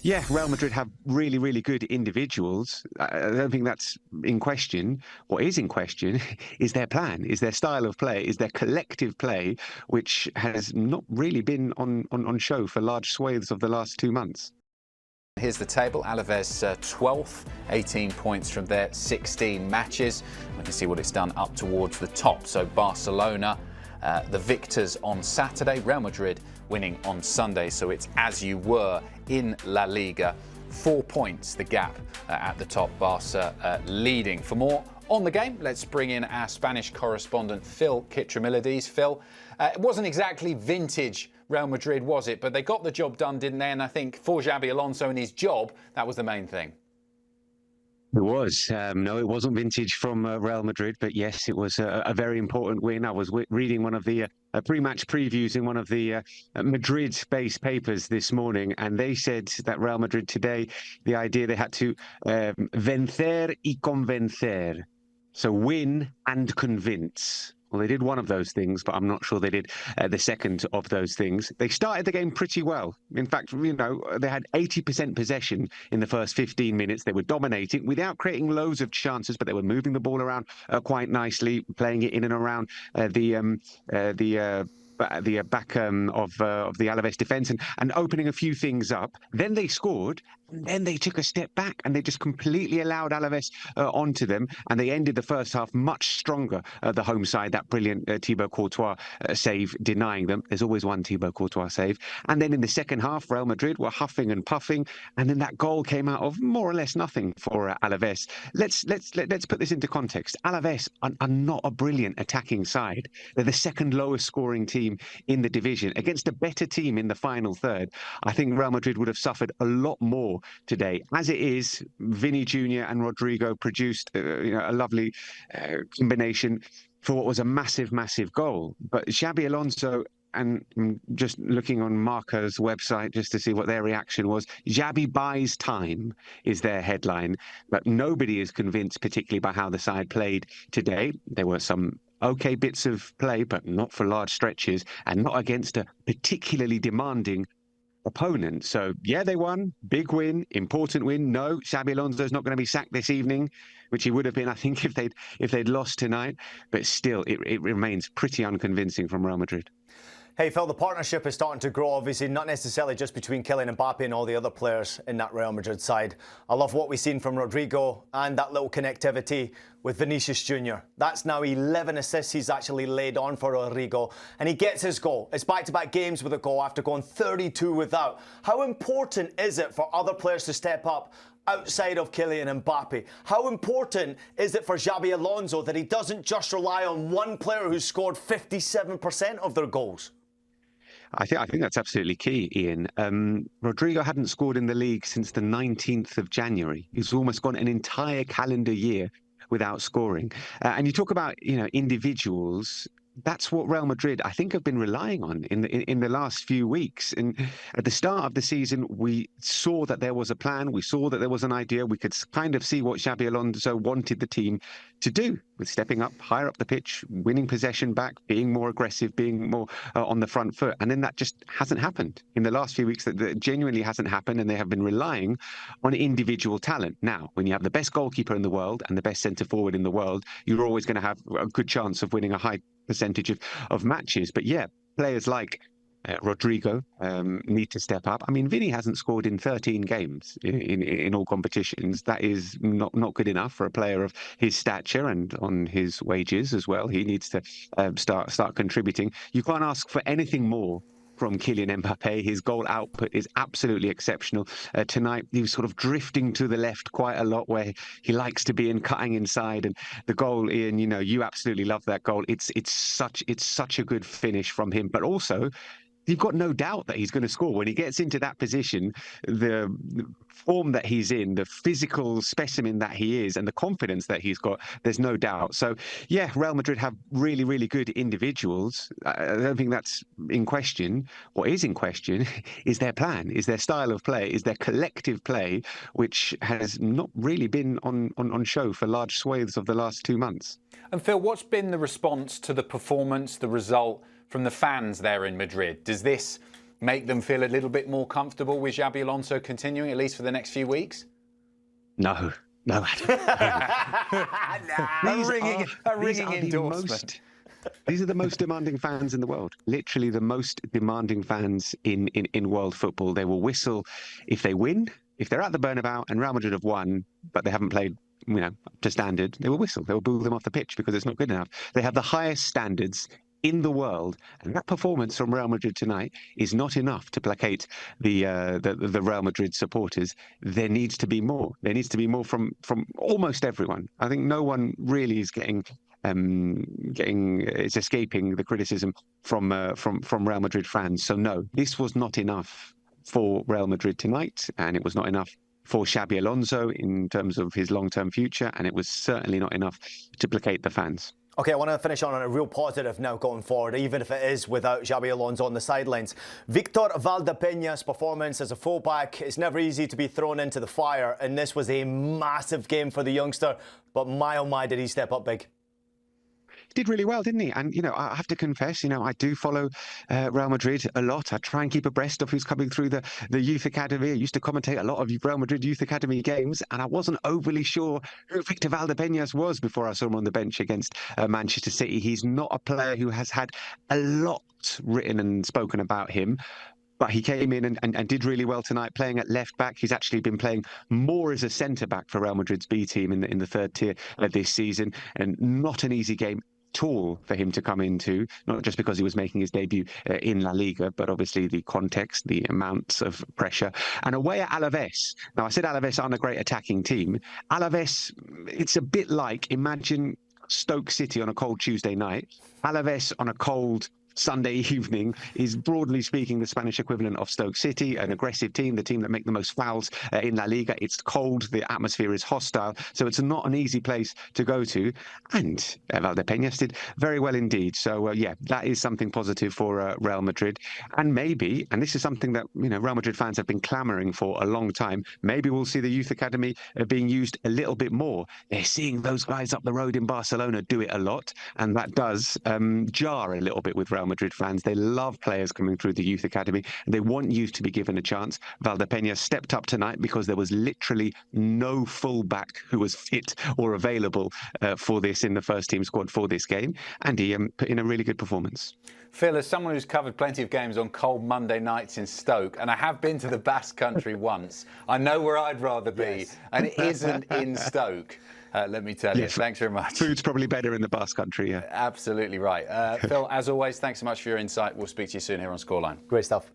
Yeah, Real Madrid have really, really good individuals. I don't think that's in question. What is in question is their plan, is their style of play, is their collective play, which has not really been on show for large swathes of the last 2 months. Here's the table. Alavés 12th, 18 points from their 16 matches. We can see what it's done up towards the top. So Barcelona, the victors on Saturday, Real Madrid winning on Sunday. So it's as you were in La Liga. 4 points the gap at the top, Barca leading. For more on the game, let's bring in our Spanish correspondent, Phil Kitromilides. Phil, it wasn't exactly vintage Real Madrid, was it? But they got the job done, didn't they? And I think for Xabi Alonso and his job, that was the main thing. It was. No, it wasn't vintage from Real Madrid, but yes, it was a very important win. I was reading one of the pre-match previews in one of the Madrid-based papers this morning, and they said that Real Madrid today, the idea they had to vencer y convencer. So win and convince. Well, they did one of those things, but I'm not sure they did the second of those things. They started the game pretty well. In fact, they had 80% possession in the first 15 minutes. They were dominating without creating loads of chances, but they were moving the ball around quite nicely, playing it in and around the back of the Alavés defence and opening a few things up. Then they scored, and then they took a step back and they just completely allowed Alavés onto them, and they ended the first half much stronger, the home side. That brilliant Thibaut Courtois save denying them. There's always one Thibaut Courtois save. And then in the second half, Real Madrid were huffing and puffing, and then that goal came out of more or less nothing for Alavés. Let's put this into context. Alavés are not a brilliant attacking side. They're the second lowest scoring team in the division. Against a better team in the final third, I think Real Madrid would have suffered a lot more today. As it is, Vini Jr. and Rodrygo produced a lovely combination for what was a massive, massive goal. But Xabi Alonso, and just looking on Marca's website just to see what their reaction was, Xabi buys time is their headline. But nobody is convinced, particularly by how the side played today. There were some okay bits of play, but not for large stretches, and not against a particularly demanding opponent. So yeah, they won. Big win, important win. No, Xabi Alonso's not going to be sacked this evening, which he would have been, I think, if they'd lost tonight. But still, it remains pretty unconvincing from Real Madrid. Hey Phil, the partnership is starting to grow, obviously, not necessarily just between Kylian Mbappe and all the other players in that Real Madrid side. I love what we've seen from Rodrigo and that little connectivity with Vinicius Jr. That's now 11 assists he's actually laid on for Rodrigo, and he gets his goal. It's back-to-back games with a goal after going 32 without. How important is it for other players to step up outside of Kylian Mbappe? How important is it for Xabi Alonso that he doesn't just rely on one player who's scored 57% of their goals? I think that's absolutely key, Ian. Rodrigo hadn't scored in the league since the 19th of January. He's almost gone an entire calendar year without scoring. And you talk about, individuals. That's what Real Madrid, I think, have been relying on in the last few weeks. And at the start of the season, we saw that there was a plan. We saw that there was an idea. We could kind of see what Xabi Alonso wanted the team to do, with stepping up, higher up the pitch, winning possession back, being more aggressive, being more on the front foot. And then that just hasn't happened in the last few weeks. That genuinely hasn't happened, and they have been relying on individual talent. Now, when you have the best goalkeeper in the world and the best centre forward in the world, you're always going to have a good chance of winning a high percentage of matches. But yeah, players like Rodrigo need to step up. I mean, Vini hasn't scored in 13 games in all competitions. That is not good enough for a player of his stature and on his wages as well. He needs to start contributing. You can't ask for anything more from Kylian Mbappe. His goal output is absolutely exceptional. Tonight, he was sort of drifting to the left quite a lot, where he likes to be, and cutting inside. And the goal, Ian, you absolutely love that goal. It's such a good finish from him. But also, you've got no doubt that he's going to score. When he gets into that position, the form that he's in, the physical specimen that he is, and the confidence that he's got, there's no doubt. So, yeah, Real Madrid have really, really good individuals. I don't think that's in question. What is in question is their plan, is their style of play, is their collective play, which has not really been on show for large swathes of the last 2 months. And Phil, what's been the response to the performance, the result, from the fans there in Madrid? Does this make them feel a little bit more comfortable with Xabi Alonso continuing, at least for the next few weeks? No. No, A ringing endorsement. These are the most demanding fans in the world. Literally the most demanding fans in world football. They will whistle if they win. If they're at the Bernabeu and Real Madrid have won, but they haven't played, to standard, they will whistle. They will boo them off the pitch because it's not good enough. They have the highest standards in the world, and that performance from Real Madrid tonight is not enough to placate the Real Madrid supporters. There needs to be more. There needs to be more from almost everyone. I think no one really is is escaping the criticism from Real Madrid fans. So no, this was not enough for Real Madrid tonight, and it was not enough for Xabi Alonso in terms of his long-term future, and it was certainly not enough to placate the fans. OK, I want to finish on a real positive now going forward, even if it is without Xabi Alonso on the sidelines. Victor Valdepeña's performance as a fullback, it's never easy to be thrown into the fire, and this was a massive game for the youngster, but my oh my did he step up big. Did really well, didn't he? And, I have to confess, I do follow Real Madrid a lot. I try and keep abreast of who's coming through the youth academy. I used to commentate a lot of Real Madrid youth academy games, and I wasn't overly sure who Victor Valdepeñas was before I saw him on the bench against Manchester City. He's not a player who has had a lot written and spoken about him. But he came in and did really well tonight, playing at left back. He's actually been playing more as a centre back for Real Madrid's B team in the third tier this season, and not an easy game at all for him to come into, not just because he was making his debut in La Liga, but obviously the context, the amounts of pressure. And away at Alavés. Now, I said Alavés aren't a great attacking team. Alavés, it's a bit like, imagine Stoke City on a cold Tuesday night. Alavés on a cold Sunday evening is, broadly speaking, the Spanish equivalent of Stoke City, an aggressive team, the team that make the most fouls in La Liga. It's cold, the atmosphere is hostile, so it's not an easy place to go to. And Valdepeñas did very well indeed. So, yeah, that is something positive for Real Madrid. And maybe, and this is something that, Real Madrid fans have been clamouring for a long time, maybe we'll see the youth academy being used a little bit more. They're seeing those guys up the road in Barcelona do it a lot, and that does jar a little bit with Real Madrid fans. They love players coming through the youth academy, and they want youth to be given a chance. Valdepeñas stepped up tonight because there was literally no fullback who was fit or available for this in the first team squad for this game, and he put in a really good performance. Phil, as someone who's covered plenty of games on cold Monday nights in Stoke, and I have been to the Basque Country once, I know where I'd rather be, yes. And it isn't in Stoke. Let me tell you. Thanks very much. Food's probably better in the Basque Country, yeah. Absolutely right. Phil, as always, thanks so much for your insight. We'll speak to you soon here on Scoreline. Great stuff.